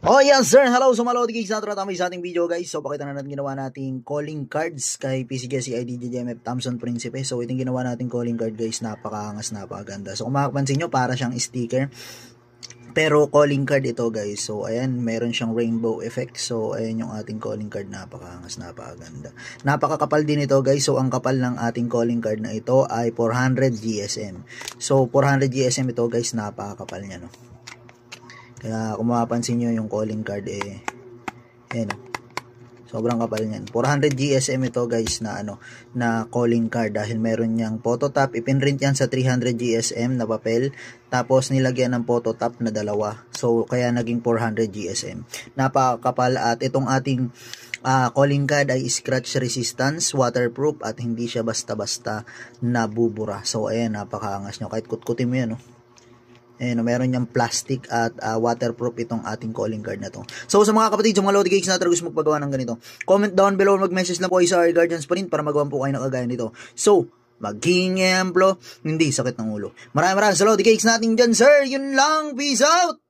Oh yes sir, hello sa mga Lodi Gigs na tratamay sa ating video guys. So pakita na natin ginawa nating calling cards kay PC Jesse ID JMF Thompson Principe. So itong ginawa nating calling card guys, napakaangas, napakaganda. So kung makapansin nyo, para siyang sticker pero calling card ito guys. So ayan, meron siyang rainbow effect. So ayan yung ating calling card, napakaangas, napakaganda. Napakakapal din ito guys. So ang kapal ng ating calling card na ito ay 400 GSM. So 400 GSM ito guys, napakakapal niya no. Kaya kung mapapansin nyo yung calling card ayan, sobrang kapal niyan. 400 GSM ito guys na na calling card, dahil meron niyang phototop. Ipinrint yan sa 300 GSM na papel, tapos nilagyan ng phototop na dalawa. So kaya naging 400 GSM. Napakakapal, at itong ating calling card ay scratch resistance, waterproof, at hindi siya basta-basta nabubura. So ayan, napakaangas nyo. Kahit kutkutin mo yan ayan, meron niyang plastic at waterproof itong ating calling card na to. So sa mga kapatid, sa mga Lodi Gigs na gusto magpagawa ng ganito, comment down below, mag-message lang po kayo sa Guardians pa rin para magawa po kayo ng kagaya nito. So, maging emplo, hindi sakit ng ulo. Maraming salamat sa Lodi Gigs natin dyan sir. Yun lang, peace out!